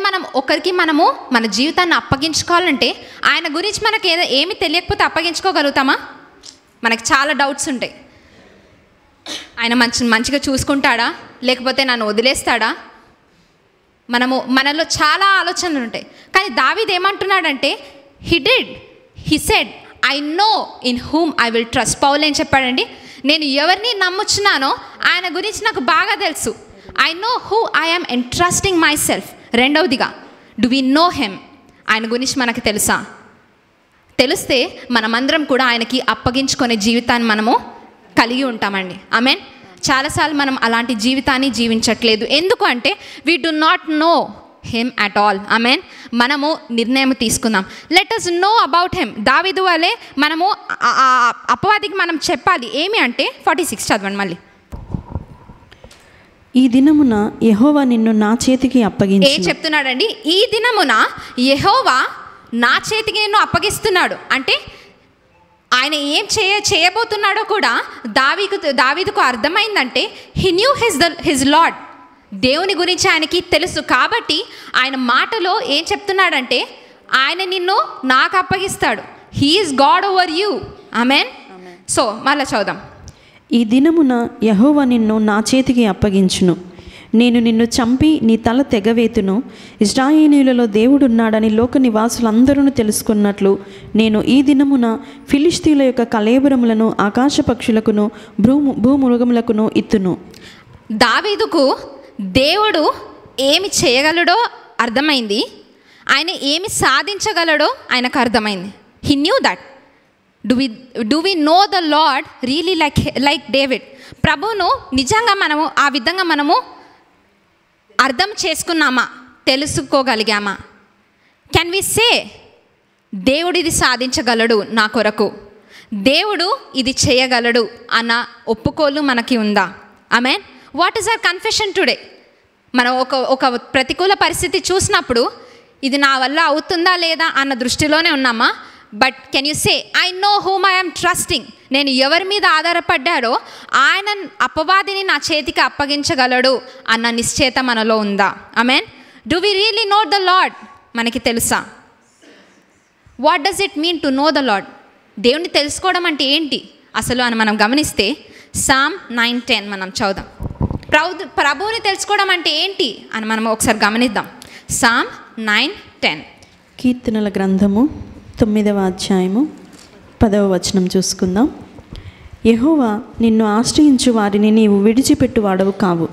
మనము మన జీవితాన్ని అప్పగించుకోవాలంటే ఆయన గురించి మనకి ఏమి తెలియకపోతే అప్పగించుకోగలుగుతామా? మనకు చాలా డౌట్స్ ఉంటాయి. ఆయన మంచిగా చూసుకుంటాడా, లేకపోతే నన్ను వదిలేస్తాడా? మనలో చాలా ఆలోచనలు ఉంటాయి. కానీ దావీదు ఏమంటున్నాడంటే, he said I know in whom I will trust. పౌలు ఏం చెప్పాడండి? నేను ఎవరిని నమ్ముచున్నానో ఆయన గురించి నాకు బాగా తెలుసు. I know who I am entrusting myself. రెండవదిగా, డు వి నో హెమ్? ఆయన గురించి మనకు తెలుసా? తెలిస్తే మనమందరం కూడా ఆయనకి అప్పగించుకునే జీవితాన్ని మనము కలిగి ఉంటామండి. ఆమేన్. చాలాసార్లు మనం అలాంటి జీవితాన్ని జీవించట్లేదు. ఎందుకు అంటే we do not know him at all. Amen. మనము నిర్ణయం తీసుకుందాం. Let us know about him. దావీదు వలే మనము అపవాదికి మనం చెప్పాలి. ఏమి అంటే 46 చదవండి మళ్ళీ. ఈ దినమున యెహోవా నిన్ను నా చేతికి అప్పగించు. ఏం చెప్తున్నాడండి? ఈ దినమున యెహోవా నా చేతికి నిన్ను అప్పగిస్తున్నాడు. అంటే ఆయన ఏం చేయబోతున్నాడో కూడా దావీదుకు అర్థమైందంటే హీ న్యూ హిజ్ లార్డ్. దేవుని గురించి ఆయనకి తెలుసు. కాబట్టి ఆయన మాటలో ఏం చెప్తున్నాడంటే ఆయన నిన్ను నాకు అప్పగిస్తాడు. He is God over you. Amen. So మళ్ళీ చదుదాం. ఈ దినమున యెహోవా నిన్ను నా చేతికి అప్పగించును, నేను నిన్ను చంపి నీ తల తెగవేతును. ఇశ్రాయేలీయులలో దేవుడున్నాడని లోక నివాసులందరూ తెలుసుకున్నట్లు నేను ఈ దినమున ఫిలిష్తీయుల యొక్క కళేబరములను ఆకాశ పక్షులకును భూమృగములకును ఇత్తును. దావీదుకు దేవుడు ఏమి చేయగలడో అర్థమైంది, ఆయన ఏమి సాధించగలడో ఆయనకు అర్థమైంది. He knew that. Do we know the Lord really like David? ప్రభువును నిజంగా మనము ఆ విధంగా మనము అర్థం చేసుకున్నామా, తెలుసుకోగలిగామా? కెన్ వి సే దేవుడు ఇది సాధించగలడు నా కొరకు, దేవుడు ఇది చేయగలడు అన్న ఒప్పుకోలు మనకి ఉందా? Amen. What is our confession today? మనం ఒక ప్రతికూల పరిస్థితి చూసినప్పుడు ఇది నా వల్ల అవుతుందా లేదా అన్న దృష్టిలోనే ఉన్నామా? But can you say I know whom I am trusting? నేను ఎవరి మీద ఆధారపడ్డాడో ఆయన అపవాదిని నా చేతికి అప్పగించగలడు అన్న నిశ్చయత మనలో ఉందా? Amen. Do we really know the Lord? మనకి తెలుసా? What does it mean to know the Lord? దేవుణ్ణి తెలుసుకోవడం అంటే ఏంటి అసలు అని మనం గమనిస్తే సామ్ 9:10 మనం చదువుదాం. ప్రభువుని తెలుసుకోవడం అంటే ఏంటి అని మనం ఒకసారి గమనిద్దాం. సామ్ 9:10. కీర్తనల గ్రంథము 9వ అధ్యాయము 10వ వచనం చూసుకుందాం. యెహోవా నిన్ను ఆశ్రయించు వారిని నీవు విడిచిపెట్టువాడవు కావు.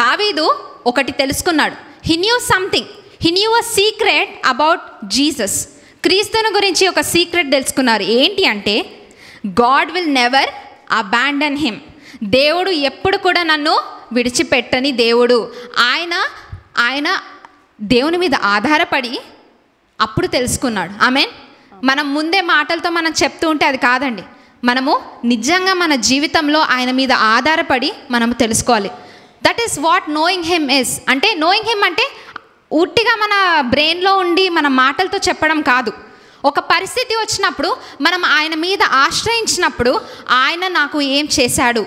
దావీదు ఒకటి తెలుసుకున్నాడు. He knew something. He knew a secret about Jesus. క్రీస్తుని గురించి ఒక సీక్రెట్ తెలుసుకున్నారు. ఏంటి అంటే God will never abandon him. దేవుడు ఎప్పుడు కూడా నన్ను విడిచిపెట్టని దేవుడు. ఆయన దేవుని మీద ఆధారపడి అప్పుడు తెలుసుకున్నాడు. ఆమేన్. మనం ముందే మాటలతో మనం చెప్తూ ఉంటే అది కాదండి. మనము నిజంగా మన జీవితంలో ఆయన మీద ఆధారపడి మనము తెలుసుకోవాలి. That is what knowing him is. అంటే నోయింగ్ హిమ్ అంటే ఉట్టిగా మన బ్రెయిన్లో ఉండి మన మాటలతో చెప్పడం కాదు. ఒక పరిస్థితి వచ్చినప్పుడు మనం ఆయన మీద ఆశ్రయించినప్పుడు ఆయన నాకు ఏం చేశాడు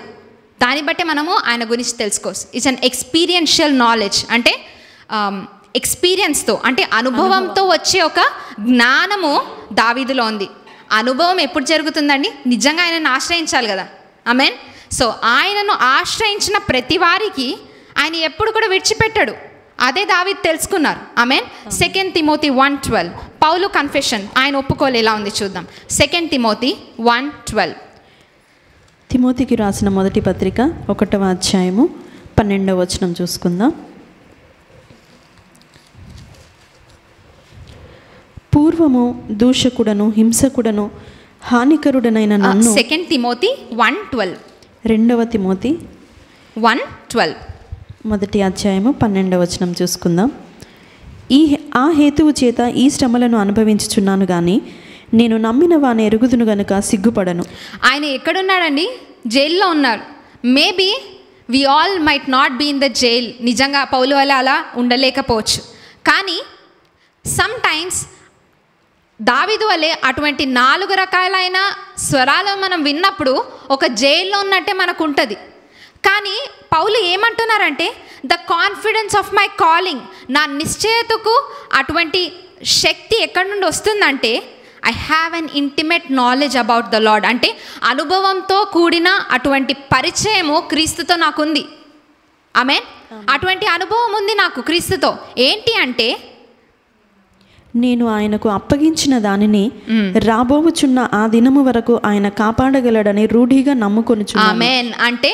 దాన్ని బట్టి మనము ఆయన గురించి తెలుసుకోవచ్చు. It's an experiential knowledge. అంటే ఎక్స్పీరియన్స్తో అంటే అనుభవంతో వచ్చే ఒక జ్ఞానము దావీదులో ఉంది. అనుభవం ఎప్పుడు జరుగుతుందండి? నిజంగా ఆయనను ఆశ్రయించాలి కదా. ఆమేన్. సో ఆయనను ఆశ్రయించిన ప్రతి వారికి ఆయన ఎప్పుడు కూడా విడిచిపెట్టాడు. అదే దావీదు తెలుసుకున్నారు. ఆమేన్. 2 తిమోతి 1:12 పౌలు కన్ఫెషన్ ఆయన ఒప్పుకోలు ఎలా ఉంది చూద్దాం. 2 తిమోతి 1:12. తిమోతికి రాసిన మొదటి పత్రిక 1వ అధ్యాయము 12వ వచనం చూసుకుందాం. పూర్వము దూషకుడను హింసకుడను హానికరుడనైన నన్ను 2 తిమోతి 1:12. 2వ తిమోతి 1:12. మొదటి అధ్యాయము 12వ వచనం చూసుకుందాం. ఆ హేతువు చేత ఈ శ్రమలను అనుభవించుచున్నాను కానీ నేను నమ్మిన వాని ఎరుగుదును గనుక సిగ్గుపడను. ఆయన ఎక్కడున్నాడండి? జైల్లో ఉన్నారు. Maybe we all might not be in the jail. నిజంగా పౌలు వల్ల అలా ఉండలేకపోవచ్చు. కానీ సమ్ టైమ్స్ దావీదు వలె అటువంటి 4 రకాలైన స్వరాలు మనం విన్నప్పుడు ఒక జైల్లో ఉన్నట్టే మనకు ఉంటుంది. కానీ పౌలు ఏమంటున్నారంటే the confidence of my calling, నా నిశ్చయతకు అటువంటి శక్తి ఎక్కడి నుండి వస్తుందంటే I have an intimate knowledge about the lord. అంటే అనుభవంతో కూడిన అటువంటి పరిచయము క్రీస్తుతో నాకుంది. ఆమేన్. అటువంటి అనుభవం ఉంది నాకు క్రీస్తుతో. ఏంటి అంటే నేను ఆయనకు అప్పగించిన దానిని రాబోవుచున్న ఆ దినము వరకు ఆయన కాపాడగలడని రూఢిగా నమ్ముకొనుచున్నాను. ఆమేన్. అంటే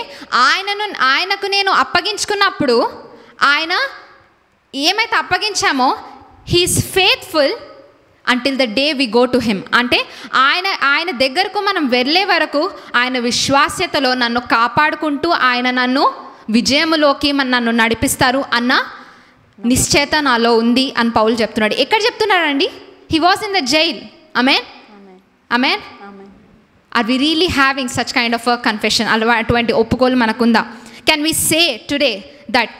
ఆయనకు నేను అప్పగించుకున్నప్పుడు ఆయన ఏమైతే అప్పగించామో he's faithful until the day we go to him. అంటే ఆయన దగ్గరకు మనం వెళ్ళే వరకు ఆయన విశ్వాస్యతలో నన్ను కాపాడుకుంటూ ఆయన నన్ను విజయములోకి నన్ను నడిపిస్తారు అన్న నిశ్చయత నాలో ఉంది అని పౌలు చెప్తున్నాడు. ఎక్కడ చెప్తున్నాడండి? He was in the jail. Amen. Amen. Are we really having such kind of a confession? అటువంటి ఒప్పుకోలు మనకుందా? Can we say today that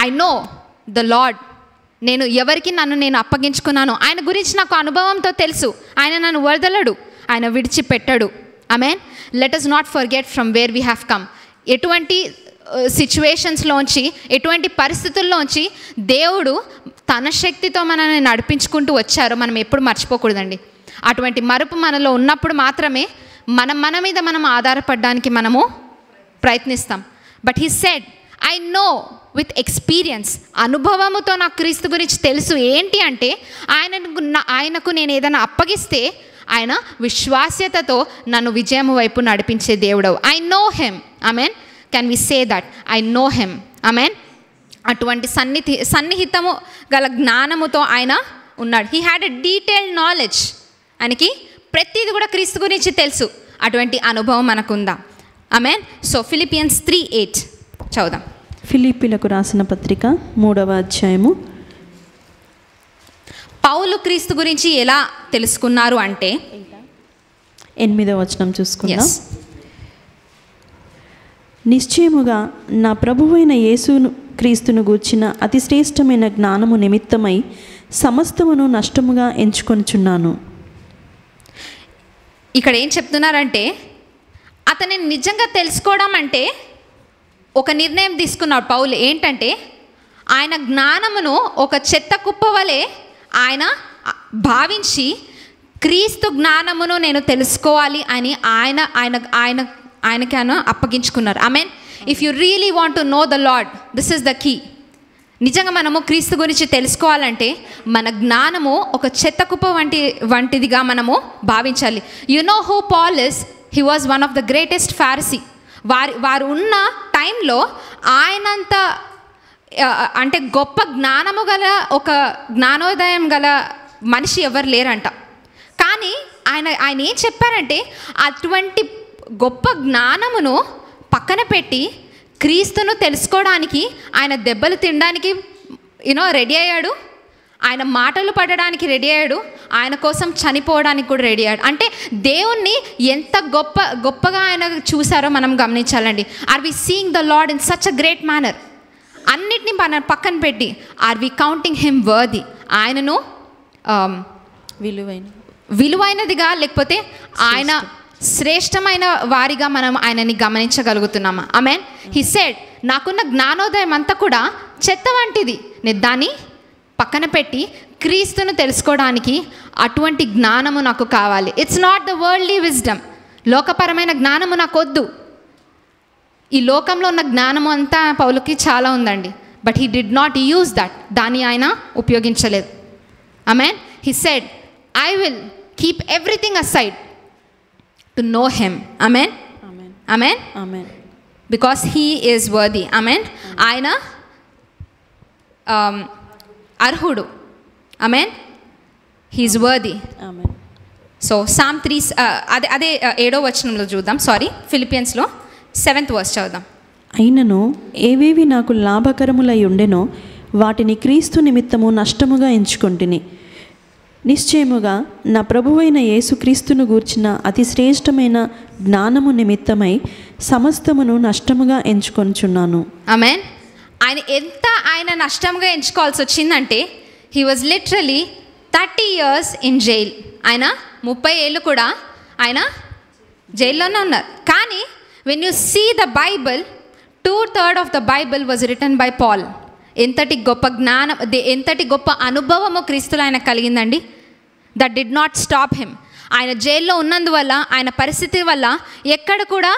I know the Lord, నేను ఎవరికి నేను అప్పగించుకున్నాను, ఆయన గురించి నాకు అనుభవంతో తెలుసు, ఆయన నన్ను వదలడు, ఆయన విడిచిపెట్టడు. Amen. Let us not forget from where we have come. ఎటువంటి సిచ్యువేషన్స్లోంచి, ఎటువంటి పరిస్థితుల్లోంచి దేవుడు తన శక్తితో మనల్ని నడిపించుకుంటూ వచ్చారో మనం ఎప్పుడు మర్చిపోకూడదండి. అటువంటి మరుపు మనలో ఉన్నప్పుడు మాత్రమే మన మీద మనం ఆధారపడడానికి మనము ప్రయత్నిస్తాం. But he said I know with experience, అనుభవముతో నాకు క్రీస్తు గురించి తెలుసు. ఏంటి అంటే ఆయనకు నేను ఏదైనా అప్పగిస్తే ఆయన విశ్వాస్యతతో నన్ను విజయము వైపు నడిపించే దేవుడవు. I know him. Amen. Can we say that I know him? Amen. అటువంటి సన్నిహితము గల జ్ఞానముతో ఆయన ఉన్నాడు. He had a detailed knowledge. ఆయనకి ప్రతిది కూడా క్రీస్తు గురించి తెలుసు. అటువంటి అనుభవం మనకుందా? ఆమెన్. సో ఫిలిపియన్స్ 3:8 చదువుదాం. ఫిలిప్పీలకు రాసిన పత్రిక 3వ అధ్యాయము. పౌలు క్రీస్తు గురించి ఎలా తెలుసుకున్నారు అంటే 8వ వచనం చూసుకుందాం. నిశ్చయముగా నా ప్రభువైన యేసును క్రీస్తును గూర్చిన అతి శ్రేష్టమైన జ్ఞానము నిమిత్తమై సమస్తమును నష్టముగా ఎంచుకొనుచున్నాను. ఇక్కడ ఏం చెప్తున్నారంటే అతన్ని నిజంగా తెలుసుకోవడం అంటే ఒక నిర్ణయం తీసుకున్నాడు పౌలు. ఏంటంటే ఆయన జ్ఞానమును ఒక చెత్త కుప్ప వలె ఆయన భావించి క్రీస్తు జ్ఞానమును నేను తెలుసుకోవాలి అని ఆయనకి అప్పగించుకున్నారు. I mean if you really want to know the Lord, this is the key. నిజంగా మనము క్రీస్తు గురించి తెలుసుకోవాలంటే మన జ్ఞానము ఒక చెత్త కుప్ప వంటిదిగా మనము భావించాలి. You know who Paul is? He was one of the greatest Pharisee. వారు ఉన్న టైంలో ఆయనంత అంటే గొప్ప జ్ఞానము గల, ఒక జ్ఞానోదయం గల మనిషి ఎవరు లేరంట. కానీ ఆయన ఏం చెప్పారంటే అటువంటి గొప్ప జ్ఞానమును పక్కన పెట్టి క్రీస్తును తెలుసుకోవడానికి ఆయన దెబ్బలు తినడానికి రెడీ అయ్యాడు, ఆయన మాటలు పడడానికి రెడీ అయ్యాడు, ఆయన కోసం చనిపోవడానికి కూడా రెడీ అయ్యాడు. అంటే దేవుణ్ణి ఎంత గొప్పగా ఆయన చూసారో మనం గమనించాలండి. Are we seeing the Lord in such a great manner? అన్నిటినీ పక్కన పెట్టి are we counting him worthy? ఆయనను విలువైనదిగా, లేకపోతే ఆయన శ్రేష్టమైన వారిగా మనం ఆయనని గమనించగలుగుతున్నామా? ఆమెన్. హీ సెడ్ నాకున్న జ్ఞానోదయం అంతా కూడా చెత్త వంటిది, నేను దాన్ని పక్కన పెట్టి క్రీస్తును తెలుసుకోవడానికి అటువంటి జ్ఞానము నాకు కావాలి. It's not the worldly wisdom. లోకపరమైన జ్ఞానము నాకు వద్దు. ఈ లోకంలో ఉన్న జ్ఞానము అంతా పౌలుకి చాలా ఉందండి, but he did not use that. దాన్ని ఆయన ఉపయోగించలేదు. Amen. he said, I will keep everything aside to know him. Amen. Amen. Amen. Amen. Because he is worthy. Amen. ఆయన అర్హుడు. Amen. He is worthy. Amen. So Psalm 3 అదే 7వ వచనంలో చూద్దాం. ఫిలిపియన్స్లో 7th verse చదువుదాం. అయినను ఏవేవి నాకు లాభకరములై ఉండెనో వాటిని క్రీస్తు నిమిత్తము నష్టముగా ఎంచుకొంటిని. నిశ్చయముగా నా ప్రభువైన యేసుక్రీస్తును గూర్చిన అతి శ్రేష్టమైన జ్ఞానము నిమిత్తమై సమస్తమును నష్టముగా ఎంచుకొనుచున్నాను. ఆమేన్. ఆయన నష్టంగా ఎంచుకోవాల్సి వచ్చిందంటే he was literally 30 years in jail. ఆయన 30 ఏళ్ళు కూడా ఆయన జైల్లోనే ఉన్నారు. కానీ when you see the Bible, 2/3 of the Bible was written by Paul. ఎంతటి గొప్ప జ్ఞానం, ఎంతటి గొప్ప అనుభవము క్రీస్తులో ఆయన కలిగిందండి. That did not stop him. ఆయన జైల్లో ఉన్నందువల్ల, ఆయన పరిస్థితి వల్ల ఎక్కడ కూడా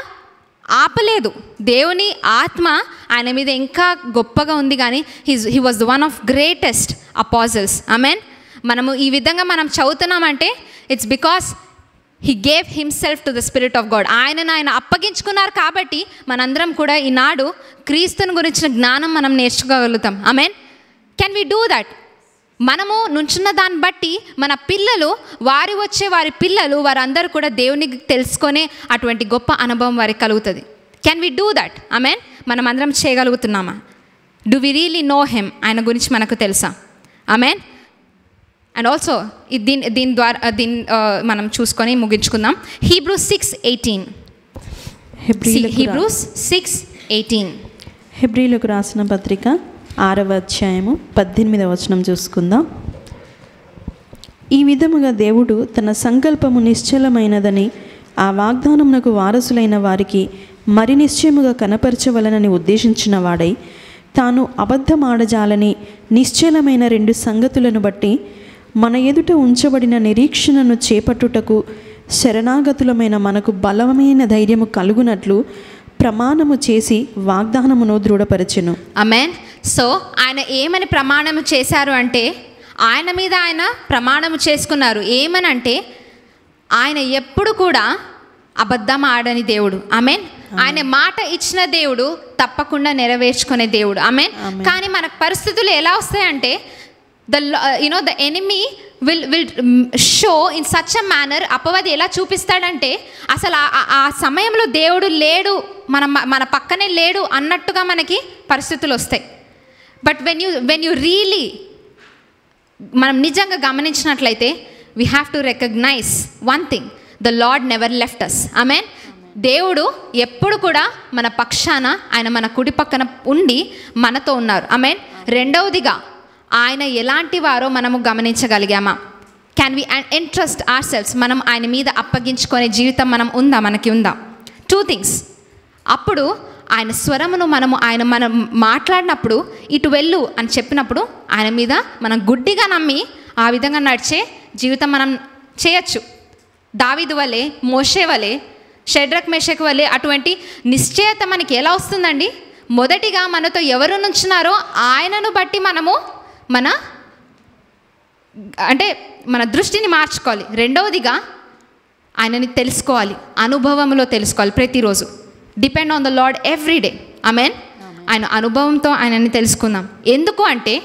ఆపలేదు. దేవుని ఆత్మ ఆయన మీద ఇంకా గొప్పగా ఉంది. కానీ he was the one of greatest apostles. Amen. మనము ఈ విధంగా మనం చదువుతున్నామంటే it's because he gave himself to the spirit of God. ఆయన అప్పగించుకున్నారు కాబట్టి మనందరం కూడా ఈనాడు క్రీస్తుని గురించిన జ్ఞానం మనం నేర్చుకోగలుగుతాం. Amen. Can we do that? మనము నుంచున్న దాన్ని బట్టి మన పిల్లలు, వారి పిల్లలు వారందరూ కూడా దేవుని తెలుసుకునే అటువంటి గొప్ప అనుభవం వారికి కలుగుతుంది. Can we do that? Amen. మనం అందరం చేయగలుగుతున్నామా? Do we really know him? ఆయన గురించి మనకు తెలుసా? ఆమెన్. అండ్ ఆల్సో దీని ద్వారా మనం చూసుకొని ముగించుకుందాం. Hebrews 6:18. Hebrews 6:18. హెబ్రీలకు రాసిన పత్రిక 6వ అధ్యాయము 18వ వచనం చూసుకుందాం. ఈ విధముగా దేవుడు తన సంకల్పము నిశ్చలమైనదని ఆ వాగ్దానమునకు వారసులైన వారికి మరి నిశ్చయముగా కనపరచవలనని ఉద్దేశించిన వాడై తాను అబద్ధమాడజాలని నిశ్చలమైన 2 సంగతులను బట్టి మన ఎదుట ఉంచబడిన నిరీక్షణను చేపట్టుటకు శరణాగతులమైన మనకు బలమైన ధైర్యము కలుగునట్లు ప్రమాణము చేసి వాగ్దానమును దృఢపరచెను. ఆమేన్. సో ఆయన ఏమని ప్రమాణము చేశారు అంటే, ఆయన మీద ఆయన ప్రమాణము చేసుకున్నారు. ఏమనంటే ఆయన ఎప్పుడు కూడా అబద్ధం ఆడని దేవుడు. ఆమేన్. ఆయన మాట ఇచ్చిన దేవుడు తప్పకుండా నెరవేర్చుకునే దేవుడు. ఆమేన్. కానీ మనకు పరిస్థితులు ఎలా వస్తాయంటే the enemy will show in such a manner. అపవాది ఎలా చూపిస్తాడంటే అసలు ఆ సమయంలో దేవుడు లేడు, మన పక్కనే లేడు అన్నట్టుగా మనకి పరిస్థితులు వస్తాయి. బట్ వెన్ యూ రియలీ మనం నిజంగా గమనించినట్లయితే we have to recognise one thing, the Lord never left us. Amen. దేవుడు ఎప్పుడు కూడా మన పక్షాన, ఆయన మన కుడి పక్కన ఉండి మనతో ఉన్నారు. ఆమెన్. రెండవదిగా ఆయన ఎలాంటి వారో మనము గమనించగలిగామా? Can we entrust our selves? మనం ఆయన మీద అప్పగించుకునే జీవితం మనకి ఉందా? 2 things. అప్పుడు ఆయన స్వరమును మనం మాట్లాడినప్పుడు ఇటు వెళ్ళు అని చెప్పినప్పుడు ఆయన మీద మనం గుడ్డిగా నమ్మి ఆ విధంగా నడిచే జీవితం మనం చేయొచ్చు. దావీదు వలె, మోషే వలె, షడ్రక్ మేషక్ వలె అటువంటి నిశ్చయత మనకి ఎలా వస్తుందండి? మొదటిగా మనతో ఎవరు నుంచున్నారో ఆయనను బట్టి మనము మన దృష్టిని మార్చుకోవాలి. రెండవదిగా ఆయనని తెలుసుకోవాలి, అనుభవంలో తెలుసుకోవాలి ప్రతిరోజు. Depend on the lord every day. Amen. ఆయన అనుభవంతో ఆయనని తెలుసుకుందాం. ఎందుకు అంటే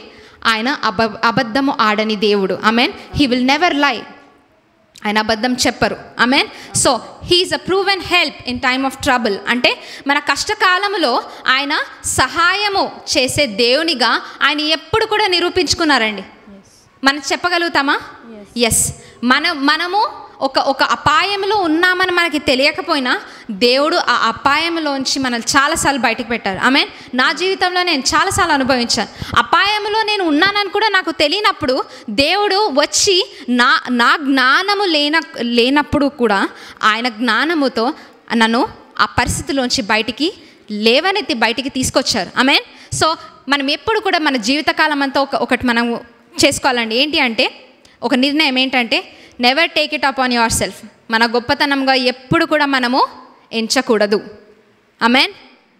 ఆయన అబద్ధము ఆడని దేవుడు. ఆమెన్. హీ విల్ నెవర్ లై. ఆయన అబద్ధం చెప్పరు. Amen. So he is a proven help in time of trouble. అంటే మన కష్టకాలంలో ఆయన సహాయము చేసే దేవునిగా ఆయన ఎప్పుడు కూడా నిరూపించుకున్నారండి. మనం చెప్పగలుగుతామా? ఎస్. మనము ఒక అపాయంలో ఉన్నామని మనకి తెలియకపోయినా దేవుడు ఆ అపాయంలోంచి మనల్ని చాలాసార్లు బయటకు పెట్టారు. ఆమెన్. నా జీవితంలో నేను చాలాసార్లు అనుభవించాను. అపాయంలో నేను ఉన్నానని కూడా నాకు తెలియనప్పుడు దేవుడు వచ్చి నా జ్ఞానము లేనప్పుడు కూడా ఆయన జ్ఞానముతో నన్ను ఆ పరిస్థితిలోంచి లేవనెత్తి బయటికి తీసుకొచ్చారు. ఆమెన్. సో మనం ఎప్పుడు కూడా మన జీవితకాలం అంతా ఒకటి మనం చేసుకోవాలండి. ఏంటి అంటే ఒక నిర్ణయం ఏంటంటే never take it up on your self. మన గొప్పతనంగా ఎప్పుడు కూడా మనము ఎంచకూడదు. Amen.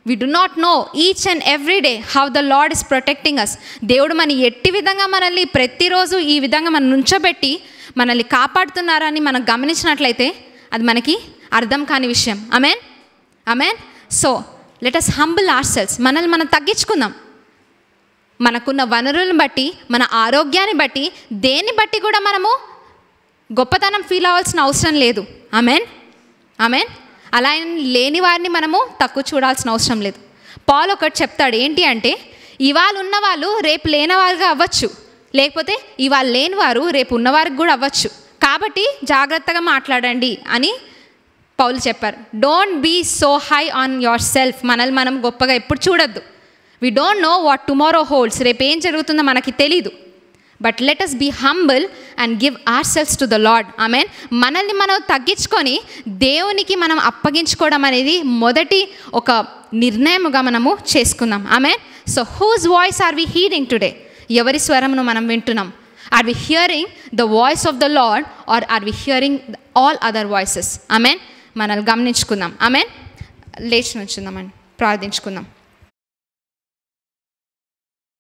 We do not know each and every day how the Lord is protecting us. దేవుడు మన ఎట్టి విధంగా మనల్ని ప్రతిరోజు ఈ విధంగా మనం నుంచోబెట్టి మనల్ని కాపాడుతున్నారని మనం గమనించినట్లయితే అది మనకి అర్థం కాని విషయం. Amen, amen. So let us humble ourselves. మనల్ని మనం తగ్గించుకుందాం. మనకున్న వనరులను బట్టి, మన ఆరోగ్యాన్ని బట్టి, దేన్ని బట్టి కూడా మనము గొప్పతనం ఫీల్ అవ్వాల్సిన అవసరం లేదు. Amen, amen. అలా లేని వారిని మనము తక్కువ చూడాల్సిన అవసరం లేదు. పౌలు ఒకటి చెప్తాడు, ఏంటి అంటే ఇవాళ ఉన్నవాళ్ళు రేపు లేనివారుగా అవ్వచ్చు, లేకపోతే ఇవాళ లేనివారు రేపు ఉన్నవారికి కూడా అవ్వచ్చు. కాబట్టి జాగ్రత్తగా మాట్లాడండి అని పౌలు చెప్పారు. Don't be so high on your self. మనల్ని మనం గొప్పగా ఎప్పుడు చూడొద్దు. We don't know what tomorrow holds. రేపు ఏం జరుగుతుందో మనకి తెలీదు. But let us be humble and give our selfs to the Lord. Amen. మనల్ని మనం తగ్గించుకొని దేవునికి మనం అప్పగించుకోవడం అనేది మొదటి ఒక నిర్ణయముగా మనము చేసుకుందాం. Amen. So whose voice are we hearing today? ఎవరి స్వరమును మనం వింటున్నాం? Are we hearing the voice of the Lord or are we hearing all other voices? Amen. మనల్ని గమనించుకుందాం. ఆమెన్. లేచి నుంచుందామని ప్రార్థించుకుందాం.